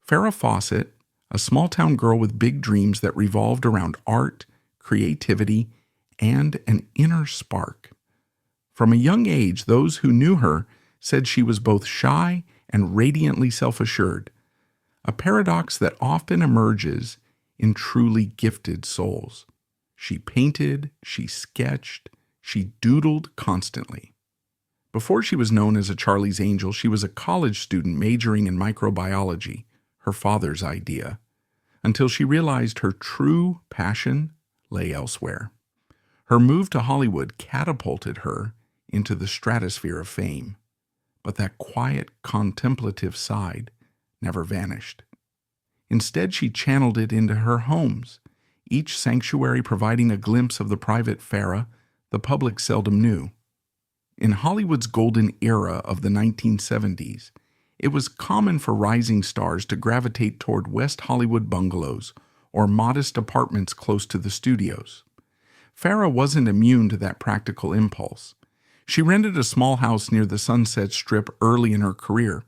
Farrah Fawcett, a small-town girl with big dreams that revolved around art, creativity, and an inner spark. From a young age, those who knew her said she was both shy and radiantly self-assured, a paradox that often emerges in truly gifted souls. She painted, she sketched, she doodled constantly. Before she was known as a Charlie's Angel, she was a college student majoring in microbiology, her father's idea, until she realized her true passion lay elsewhere. Her move to Hollywood catapulted her into the stratosphere of fame, but that quiet, contemplative side never vanished. Instead, she channeled it into her homes, each sanctuary providing a glimpse of the private Farrah the public seldom knew. In Hollywood's golden era of the 1970s, it was common for rising stars to gravitate toward West Hollywood bungalows or modest apartments close to the studios. Farrah wasn't immune to that practical impulse. She rented a small house near the Sunset Strip early in her career.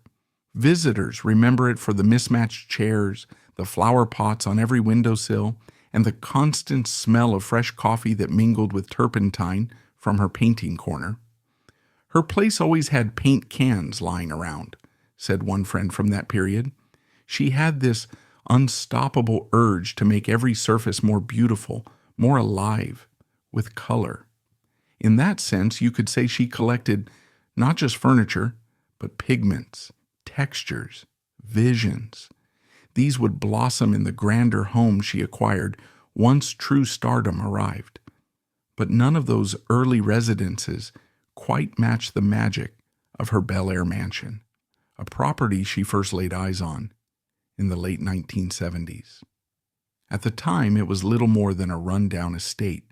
Visitors remember it for the mismatched chairs, the flower pots on every windowsill, and the constant smell of fresh coffee that mingled with turpentine from her painting corner. Her place always had paint cans lying around, said one friend from that period. She had this unstoppable urge to make every surface more beautiful, more alive, with color. In that sense, you could say she collected not just furniture, but pigments, textures, visions. These would blossom in the grander home she acquired once true stardom arrived. But none of those early residences quite matched the magic of her Bel Air mansion, a property she first laid eyes on in the late 1970s. At the time, it was little more than a rundown estate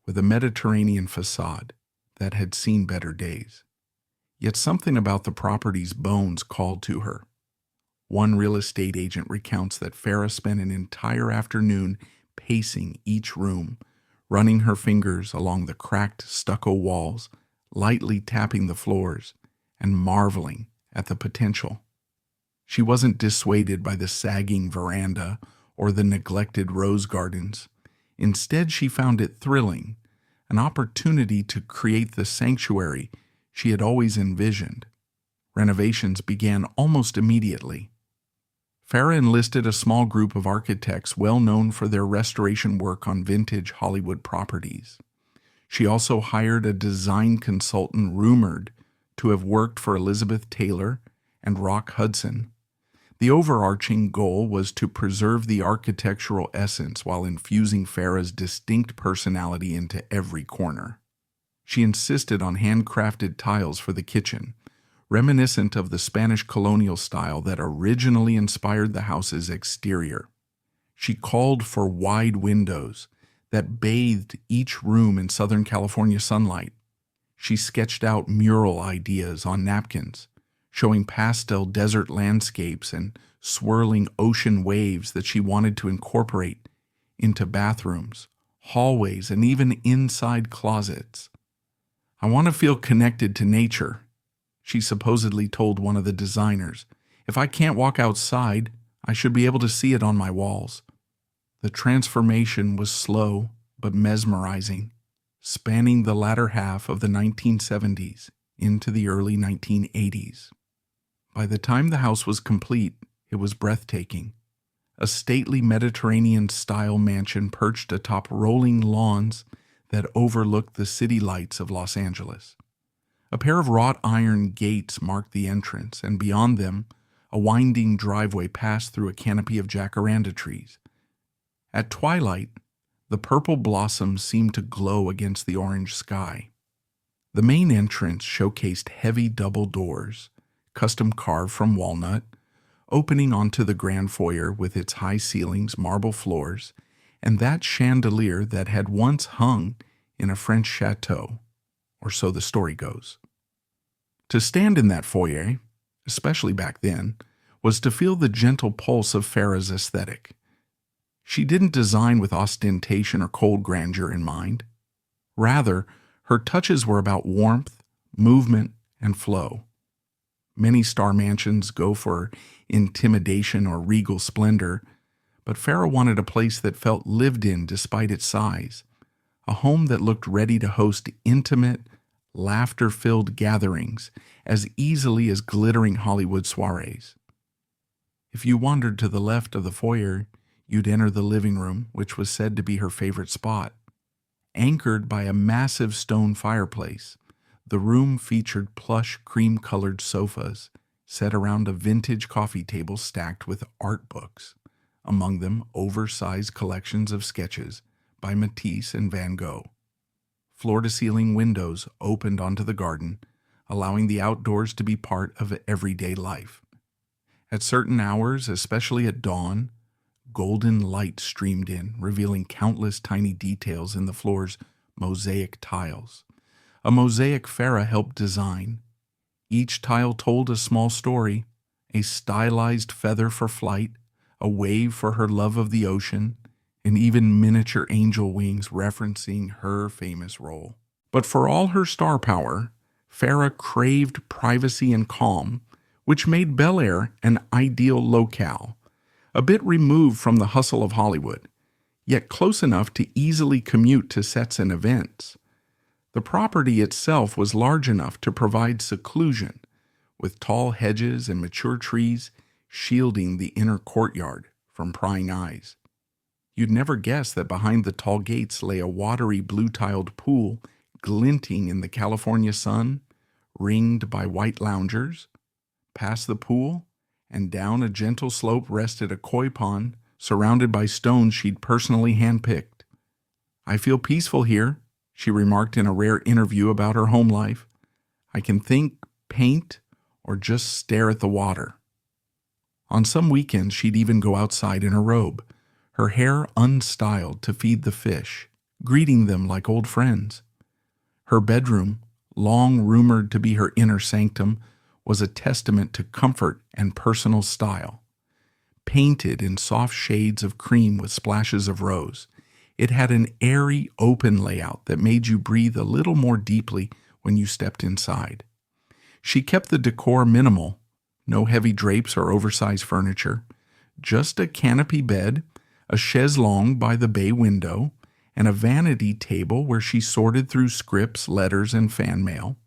with a Mediterranean facade that had seen better days. Yet something about the property's bones called to her. One real estate agent recounts that Farrah spent an entire afternoon pacing each room, running her fingers along the cracked stucco walls, lightly tapping the floors, and marveling at the potential. She wasn't dissuaded by the sagging veranda or the neglected rose gardens. Instead, she found it thrilling, an opportunity to create the sanctuary she had always envisioned. Renovations began almost immediately. Farrah enlisted a small group of architects well known for their restoration work on vintage Hollywood properties. She also hired a design consultant rumored to have worked for Elizabeth Taylor and Rock Hudson. The overarching goal was to preserve the architectural essence while infusing Farrah's distinct personality into every corner. She insisted on handcrafted tiles for the kitchen, reminiscent of the Spanish colonial style that originally inspired the house's exterior. She called for wide windows that bathed each room in Southern California sunlight. She sketched out mural ideas on napkins, showing pastel desert landscapes and swirling ocean waves that she wanted to incorporate into bathrooms, hallways, and even inside closets. "I want to feel connected to nature," she supposedly told one of the designers. "If I can't walk outside, I should be able to see it on my walls." The transformation was slow but mesmerizing, spanning the latter half of the 1970s into the early 1980s. By the time the house was complete, it was breathtaking. A stately Mediterranean-style mansion perched atop rolling lawns that overlooked the city lights of Los Angeles. A pair of wrought iron gates marked the entrance, and beyond them, a winding driveway passed through a canopy of jacaranda trees. At twilight, the purple blossoms seemed to glow against the orange sky. The main entrance showcased heavy double doors, custom carved from walnut, opening onto the grand foyer with its high ceilings, marble floors, and that chandelier that had once hung in a French chateau, or so the story goes. To stand in that foyer, especially back then, was to feel the gentle pulse of Farrah's aesthetic. She didn't design with ostentation or cold grandeur in mind. Rather, her touches were about warmth, movement, and flow. Many star mansions go for intimidation or regal splendor, but Farrah wanted a place that felt lived in despite its size, a home that looked ready to host intimate, laughter-filled gatherings as easily as glittering Hollywood soirees. If you wandered to the left of the foyer, you'd enter the living room, which was said to be her favorite spot. Anchored by a massive stone fireplace, the room featured plush cream-colored sofas set around a vintage coffee table stacked with art books, among them oversized collections of sketches by Matisse and Van Gogh. Floor-to-ceiling windows opened onto the garden, allowing the outdoors to be part of everyday life. At certain hours, especially at dawn, golden light streamed in, revealing countless tiny details in the floor's mosaic tiles. A mosaic Farrah helped design. Each tile told a small story, a stylized feather for flight, a wave for her love of the ocean, and even miniature angel wings referencing her famous role. But for all her star power, Farrah craved privacy and calm, which made Bel Air an ideal locale, a bit removed from the hustle of Hollywood, yet close enough to easily commute to sets and events. The property itself was large enough to provide seclusion, with tall hedges and mature trees shielding the inner courtyard from prying eyes. You'd never guess that behind the tall gates lay a watery blue-tiled pool glinting in the California sun, ringed by white loungers. Past the pool and down a gentle slope rested a koi pond surrounded by stones she'd personally handpicked. "I feel peaceful here," she remarked in a rare interview about her home life. "I can think, paint, or just stare at the water." On some weekends, she'd even go outside in her robe, her hair unstyled to feed the fish, greeting them like old friends. Her bedroom, long rumored to be her inner sanctum, was a testament to comfort and personal style. Painted in soft shades of cream with splashes of rose, it had an airy, open layout that made you breathe a little more deeply when you stepped inside. She kept the decor minimal, no heavy drapes or oversized furniture, just a canopy bed, a chaise longue by the bay window, and a vanity table where she sorted through scripts, letters, and fan mail.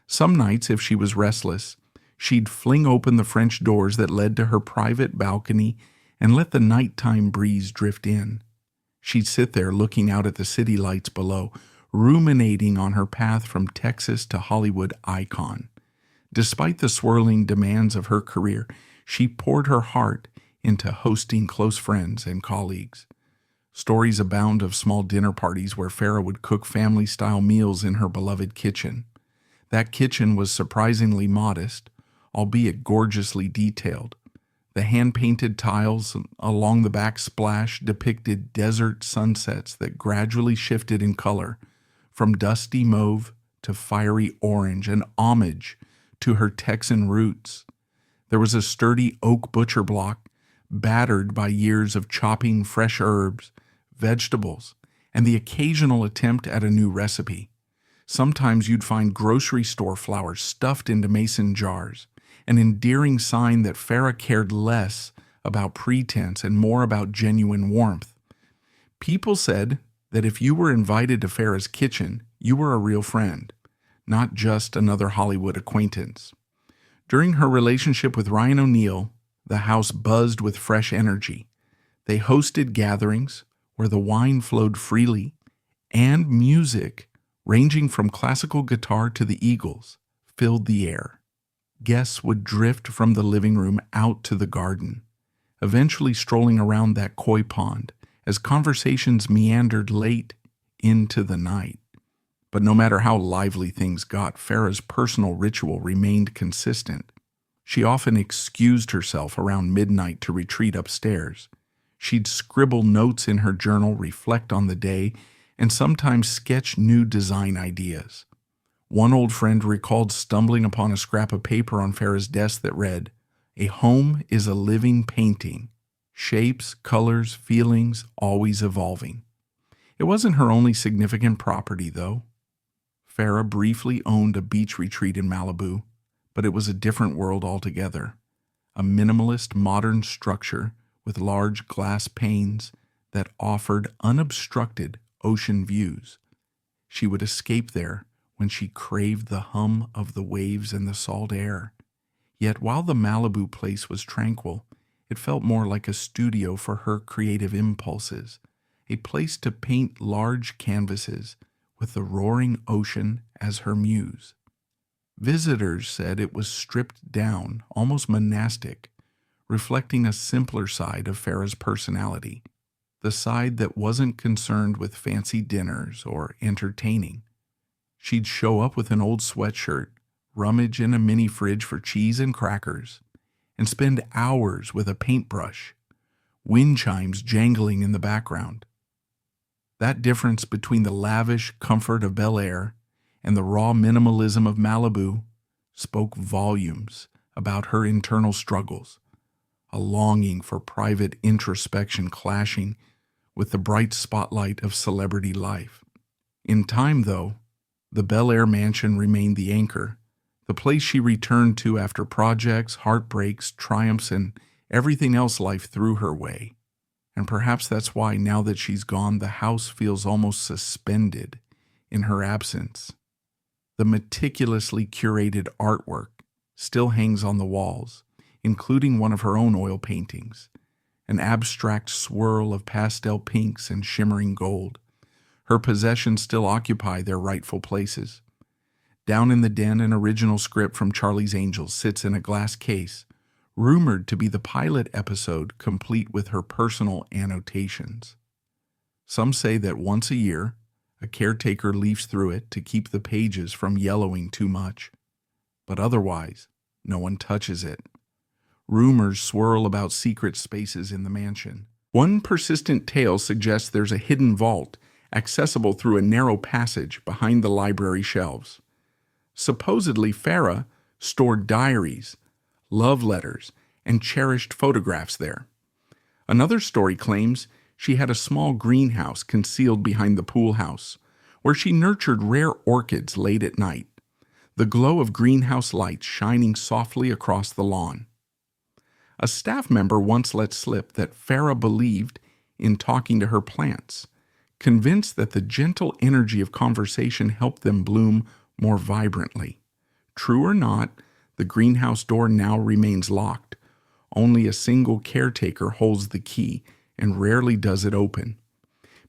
Some nights, if she was restless, she'd fling open the French doors that led to her private balcony and let the nighttime breeze drift in. She'd sit there looking out at the city lights below, ruminating on her path from Texas to Hollywood icon. Despite the swirling demands of her career, she poured her heart into hosting close friends and colleagues. Stories abound of small dinner parties where Farrah would cook family-style meals in her beloved kitchen. That kitchen was surprisingly modest, albeit gorgeously detailed. The hand-painted tiles along the backsplash depicted desert sunsets that gradually shifted in color, from dusty mauve to fiery orange, an homage to her Texan roots. There was a sturdy oak butcher block, battered by years of chopping fresh herbs, vegetables, and the occasional attempt at a new recipe. Sometimes you'd find grocery store flowers stuffed into mason jars, an endearing sign that Farrah cared less about pretense and more about genuine warmth. People said that if you were invited to Farrah's kitchen, you were a real friend, not just another Hollywood acquaintance. During her relationship with Ryan O'Neal, the house buzzed with fresh energy. They hosted gatherings where the wine flowed freely, and music, ranging from classical guitar to the Eagles, filled the air. Guests would drift from the living room out to the garden, eventually strolling around that koi pond as conversations meandered late into the night. But no matter how lively things got, Farrah's personal ritual remained consistent. She often excused herself around midnight to retreat upstairs. She'd scribble notes in her journal, reflect on the day, and sometimes sketch new design ideas. One old friend recalled stumbling upon a scrap of paper on Farrah's desk that read, "A home is a living painting. Shapes, colors, feelings, always evolving." It wasn't her only significant property, though. Farrah briefly owned a beach retreat in Malibu, But it was a different world altogether, a minimalist modern structure with large glass panes that offered unobstructed ocean views. She would escape there when she craved the hum of the waves and the salt air. Yet while the Malibu place was tranquil, it felt more like a studio for her creative impulses, a place to paint large canvases with the roaring ocean as her muse. Visitors said it was stripped down, almost monastic, reflecting a simpler side of Farrah's personality, the side that wasn't concerned with fancy dinners or entertaining. She'd show up with an old sweatshirt, rummage in a mini fridge for cheese and crackers, and spend hours with a paintbrush, wind chimes jangling in the background. That difference between the lavish comfort of Bel Air and the raw minimalism of Malibu spoke volumes about her internal struggles, a longing for private introspection clashing with the bright spotlight of celebrity life. In time, though, the Bel Air mansion remained the anchor, the place she returned to after projects, heartbreaks, triumphs, and everything else life threw her way. And perhaps that's why, now that she's gone, the house feels almost suspended in her absence. The meticulously curated artwork still hangs on the walls, including one of her own oil paintings, an abstract swirl of pastel pinks and shimmering gold. Her possessions still occupy their rightful places. Down in the den, an original script from Charlie's Angels sits in a glass case, rumored to be the pilot episode complete with her personal annotations. Some say that once a year, a caretaker leafs through it to keep the pages from yellowing too much, but otherwise, no one touches it. Rumors swirl about secret spaces in the mansion. One persistent tale suggests there's a hidden vault accessible through a narrow passage behind the library shelves. Supposedly, Farrah stored diaries, love letters, and cherished photographs there. Another story claims she had a small greenhouse concealed behind the pool house, where she nurtured rare orchids late at night, the glow of greenhouse lights shining softly across the lawn. A staff member once let slip that Farrah believed in talking to her plants, convinced that the gentle energy of conversation helped them bloom more vibrantly. True or not, the greenhouse door now remains locked. Only a single caretaker holds the key and rarely does it open.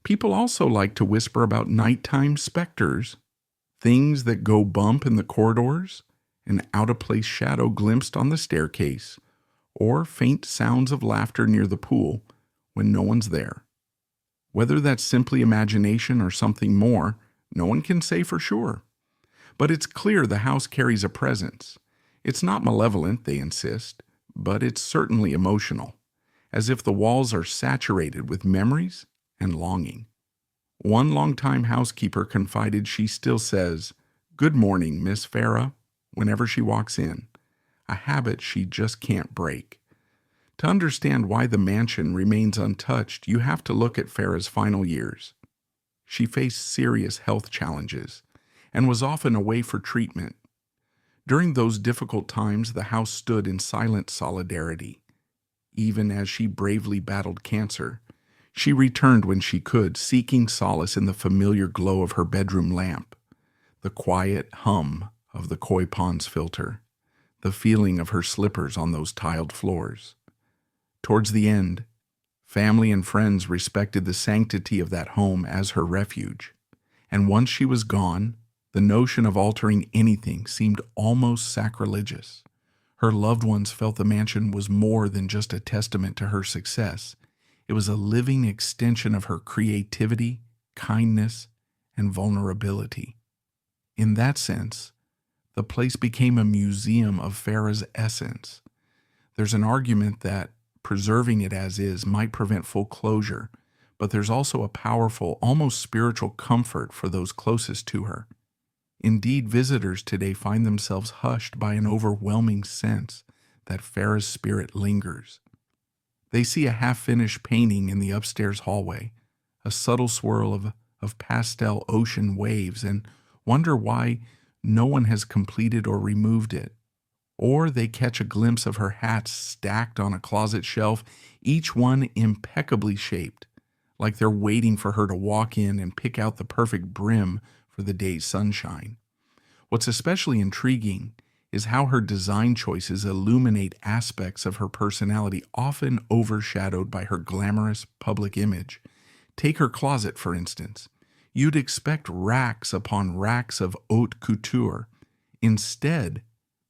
People also like to whisper about nighttime specters, things that go bump in the corridors, an out-of-place shadow glimpsed on the staircase, or faint sounds of laughter near the pool when no one's there. Whether that's simply imagination or something more, no one can say for sure. But it's clear the house carries a presence. It's not malevolent, they insist, but it's certainly emotional, as if the walls are saturated with memories and longing. One longtime housekeeper confided she still says, "Good morning, Miss Farrah," whenever she walks in, a habit she just can't break. To understand why the mansion remains untouched, you have to look at Farrah's final years. She faced serious health challenges and was often away for treatment. During those difficult times, the house stood in silent solidarity. Even as she bravely battled cancer, she returned when she could, seeking solace in the familiar glow of her bedroom lamp, the quiet hum of the koi pond's filter, the feeling of her slippers on those tiled floors. Towards the end, family and friends respected the sanctity of that home as her refuge, and once she was gone, the notion of altering anything seemed almost sacrilegious. Her loved ones felt the mansion was more than just a testament to her success. It was a living extension of her creativity, kindness, and vulnerability. In that sense, the place became a museum of Farrah's essence. There's an argument that preserving it as is might prevent full closure, but there's also a powerful, almost spiritual comfort for those closest to her. Indeed, visitors today find themselves hushed by an overwhelming sense that Farrah's spirit lingers. They see a half-finished painting in the upstairs hallway, a subtle swirl of pastel ocean waves, and wonder why no one has completed or removed it. Or they catch a glimpse of her hats stacked on a closet shelf, each one impeccably shaped, like they're waiting for her to walk in and pick out the perfect brim for the day's sunshine. What's especially intriguing is how her design choices illuminate aspects of her personality often overshadowed by her glamorous public image. Take her closet, for instance. You'd expect racks upon racks of haute couture. Instead,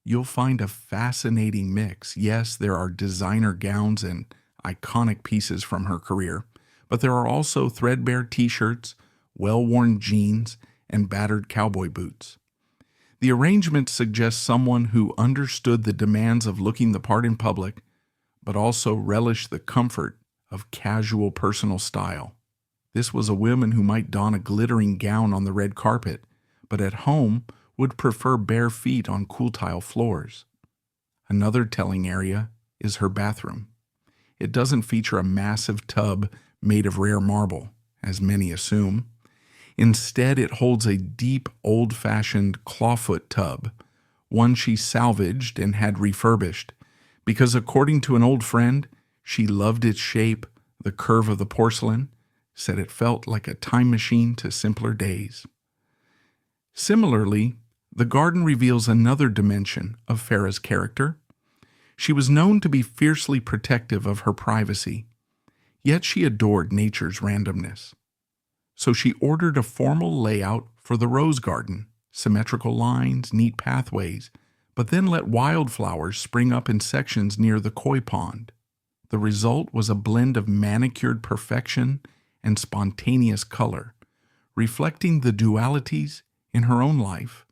you'll find a fascinating mix. Yes, there are designer gowns and iconic pieces from her career, but there are also threadbare t-shirts, well-worn jeans, and battered cowboy boots. The arrangement suggests someone who understood the demands of looking the part in public, but also relished the comfort of casual personal style. This was a woman who might don a glittering gown on the red carpet, but at home would prefer bare feet on cool tile floors. Another telling area is her bathroom. It doesn't feature a massive tub made of rare marble, as many assume. Instead, it holds a deep, old-fashioned clawfoot tub, one she salvaged and had refurbished, because according to an old friend, she loved its shape, the curve of the porcelain, said it felt like a time machine to simpler days. Similarly, the garden reveals another dimension of Farrah's character. She was known to be fiercely protective of her privacy, yet she adored nature's randomness. So she ordered a formal layout for the rose garden, symmetrical lines, neat pathways, but then let wildflowers spring up in sections near the koi pond. The result was a blend of manicured perfection and spontaneous color, reflecting the dualities in her own life,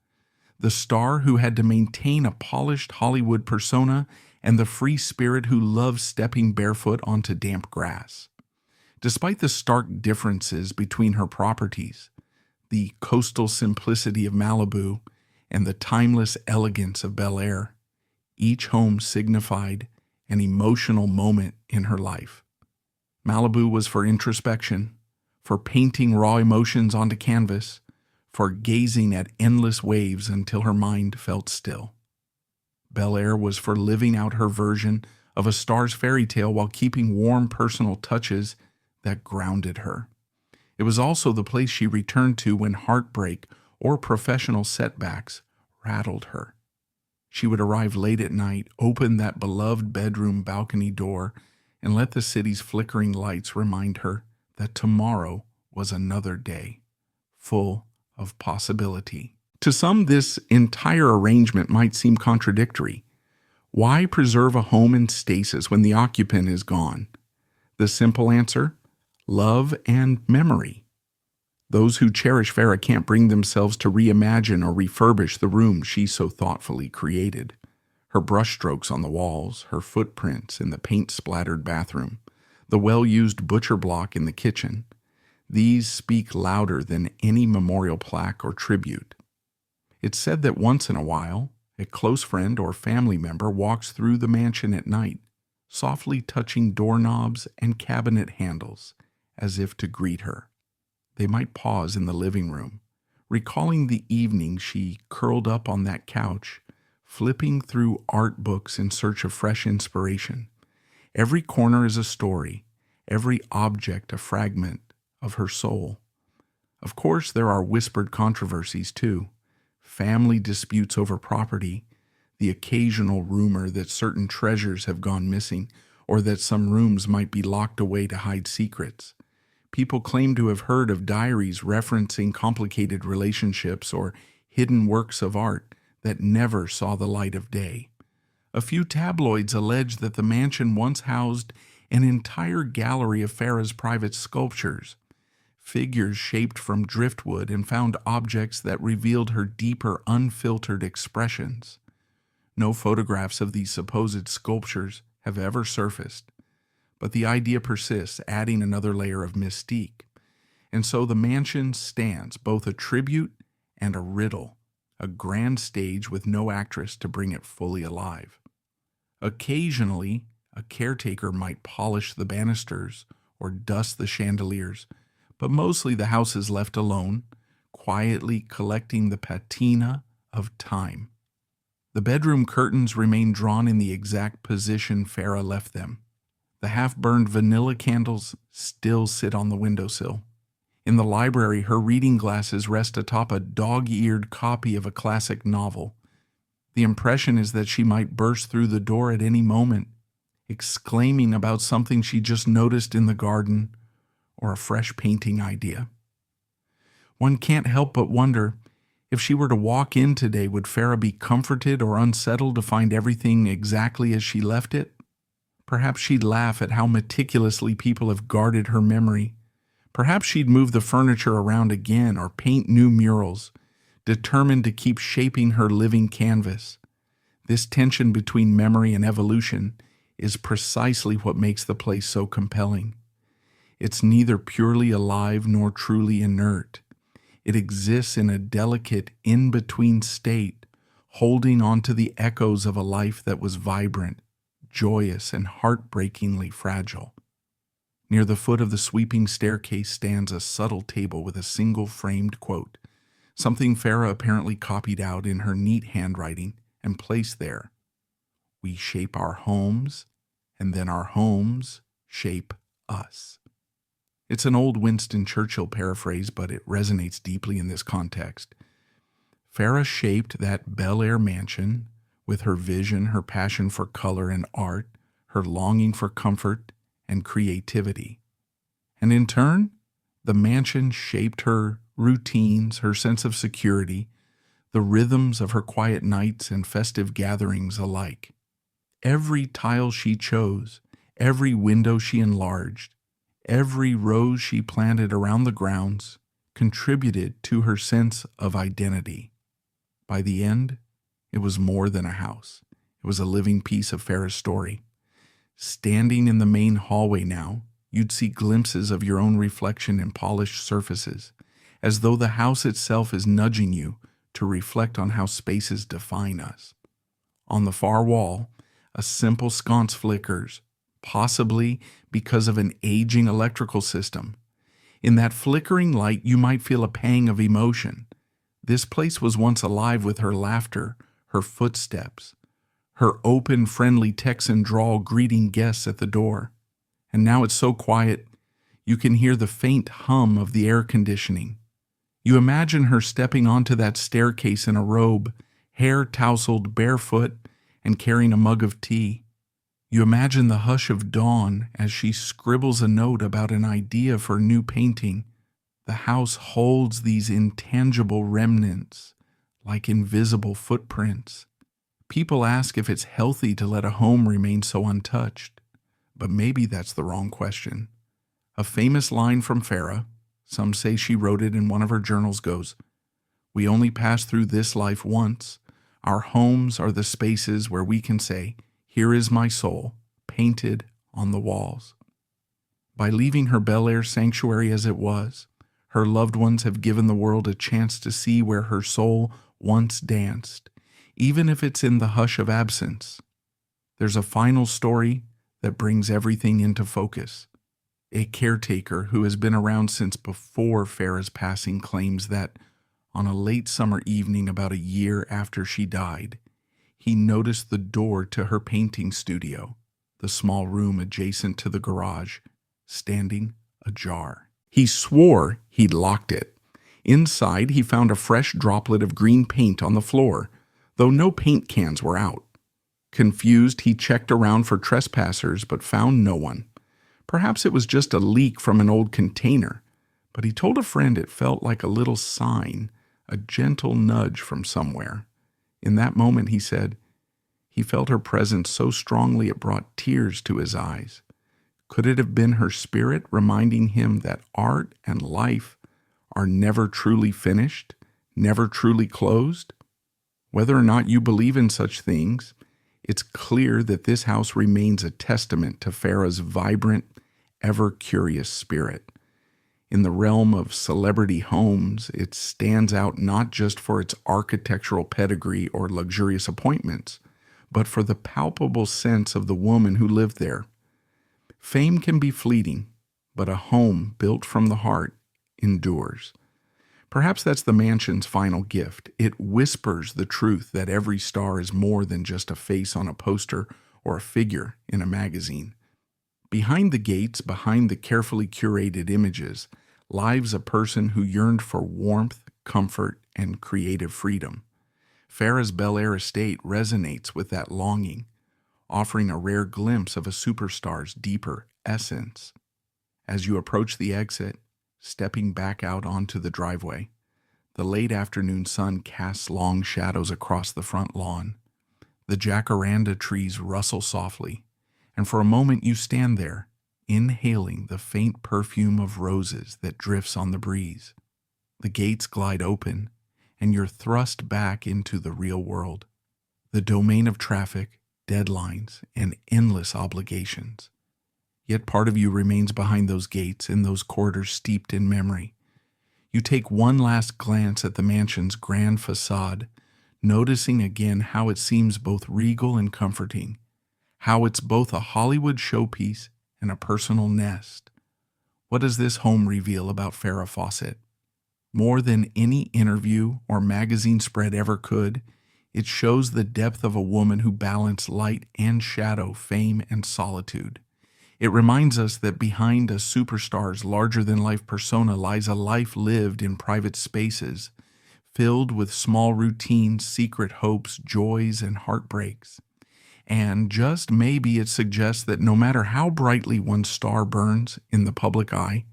the star who had to maintain a polished Hollywood persona and the free spirit who loved stepping barefoot onto damp grass. Despite the stark differences between her properties, the coastal simplicity of Malibu and the timeless elegance of Bel Air, each home signified an emotional moment in her life. Malibu was for introspection, for painting raw emotions onto canvas, for gazing at endless waves until her mind felt still. Bel Air was for living out her version of a star's fairy tale while keeping warm personal touches that grounded her. It was also the place she returned to when heartbreak or professional setbacks rattled her. She would arrive late at night, open that beloved bedroom balcony door, and let the city's flickering lights remind her that tomorrow was another day, full of possibility. To some, this entire arrangement might seem contradictory. Why preserve a home in stasis when the occupant is gone? The simple answer: love and memory. Those who cherish Farrah can't bring themselves to reimagine or refurbish the room she so thoughtfully created. Her brushstrokes on the walls, her footprints in the paint-splattered bathroom, the well-used butcher block in the kitchen, these speak louder than any memorial plaque or tribute. It's said that once in a while, a close friend or family member walks through the mansion at night, softly touching doorknobs and cabinet handles, as if to greet her. They might pause in the living room, recalling the evening she curled up on that couch, flipping through art books in search of fresh inspiration. Every corner is a story, every object a fragment of her soul. Of course, there are whispered controversies too. Family disputes over property, the occasional rumor that certain treasures have gone missing, or that some rooms might be locked away to hide secrets. People claim to have heard of diaries referencing complicated relationships or hidden works of art that never saw the light of day. A few tabloids allege that the mansion once housed an entire gallery of Farrah's private sculptures, figures shaped from driftwood and found objects that revealed her deeper, unfiltered expressions. No photographs of these supposed sculptures have ever surfaced, but the idea persists, adding another layer of mystique. And so the mansion stands, both a tribute and a riddle, a grand stage with no actress to bring it fully alive. Occasionally, a caretaker might polish the banisters or dust the chandeliers, but mostly the house is left alone, quietly collecting the patina of time. The bedroom curtains remain drawn in the exact position Farrah left them. The half-burned vanilla candles still sit on the windowsill. In the library, her reading glasses rest atop a dog-eared copy of a classic novel. The impression is that she might burst through the door at any moment, exclaiming about something she just noticed in the garden or a fresh painting idea. One can't help but wonder, if she were to walk in today, would Farrah be comforted or unsettled to find everything exactly as she left it? Perhaps she'd laugh at how meticulously people have guarded her memory. Perhaps she'd move the furniture around again or paint new murals, determined to keep shaping her living canvas. This tension between memory and evolution is precisely what makes the place so compelling. It's neither purely alive nor truly inert. It exists in a delicate in-between state, holding on to the echoes of a life that was vibrant, joyous, and heartbreakingly fragile. Near the foot of the sweeping staircase stands a subtle table with a single framed quote, something Farrah apparently copied out in her neat handwriting and placed there. "We shape our homes, and then our homes shape us." It's an old Winston Churchill paraphrase, but it resonates deeply in this context. Farrah shaped that Bel Air mansion with her vision, her passion for color and art, her longing for comfort and creativity. And in turn, the mansion shaped her routines, her sense of security, the rhythms of her quiet nights and festive gatherings alike. Every tile she chose, every window she enlarged, every rose she planted around the grounds contributed to her sense of identity. By the end, it was more than a house. It was a living piece of Farrah's story. Standing in the main hallway now, you'd see glimpses of your own reflection in polished surfaces, as though the house itself is nudging you to reflect on how spaces define us. On the far wall, a simple sconce flickers, possibly because of an aging electrical system. In that flickering light, you might feel a pang of emotion. This place was once alive with her laughter, her footsteps, her open, friendly Texan drawl greeting guests at the door. And now it's so quiet, you can hear the faint hum of the air conditioning. You imagine her stepping onto that staircase in a robe, hair tousled, barefoot, and carrying a mug of tea. You imagine the hush of dawn as she scribbles a note about an idea for a new painting. The house holds these intangible remnants, like invisible footprints. People ask if it's healthy to let a home remain so untouched, but maybe that's the wrong question. A famous line from Farrah, some say she wrote it in one of her journals, goes, "We only pass through this life once. Our homes are the spaces where we can say, 'Here is my soul, painted on the walls.'" By leaving her Bel Air sanctuary as it was, her loved ones have given the world a chance to see where her soul once danced, even if it's in the hush of absence. There's a final story that brings everything into focus. A caretaker who has been around since before Farrah's passing claims that, on a late summer evening about a year after she died, he noticed the door to her painting studio, the small room adjacent to the garage, standing ajar. He swore he'd locked it. Inside, he found a fresh droplet of green paint on the floor, though no paint cans were out. Confused, he checked around for trespassers but found no one. Perhaps it was just a leak from an old container, but he told a friend it felt like a little sign, a gentle nudge from somewhere. In that moment, he said, he felt her presence so strongly it brought tears to his eyes. Could it have been her spirit reminding him that art and life are never truly finished, never truly closed? Whether or not you believe in such things, it's clear that this house remains a testament to Farrah's vibrant, ever-curious spirit. In the realm of celebrity homes, it stands out not just for its architectural pedigree or luxurious appointments, but for the palpable sense of the woman who lived there. Fame can be fleeting, but a home built from the heart endures. Perhaps that's the mansion's final gift. It whispers the truth that every star is more than just a face on a poster or a figure in a magazine. Behind the gates, behind the carefully curated images, lives a person who yearned for warmth, comfort, and creative freedom. Farrah's Bel Air estate resonates with that longing, offering a rare glimpse of a superstar's deeper essence. As you approach the exit, stepping back out onto the driveway, the late afternoon sun casts long shadows across the front lawn. The jacaranda trees rustle softly, and for a moment you stand there, inhaling the faint perfume of roses that drifts on the breeze. The gates glide open, and you're thrust back into the real world, the domain of traffic, deadlines, and endless obligations. Yet part of you remains behind those gates in those corridors steeped in memory. You take one last glance at the mansion's grand facade, noticing again how it seems both regal and comforting, how it's both a Hollywood showpiece and a personal nest. What does this home reveal about Farrah Fawcett? More than any interview or magazine spread ever could, it shows the depth of a woman who balanced light and shadow, fame and solitude. It reminds us that behind a superstar's larger-than-life persona lies a life lived in private spaces, filled with small routines, secret hopes, joys, and heartbreaks. And just maybe it suggests that no matter how brightly one star burns in the public eye,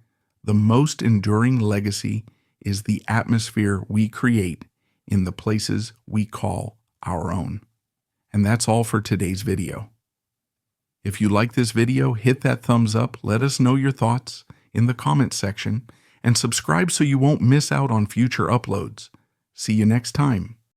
the most enduring legacy is the atmosphere we create in the places we call our own. And that's all for today's video. If you like this video, hit that thumbs up, let us know your thoughts in the comments section, and subscribe so you won't miss out on future uploads. See you next time.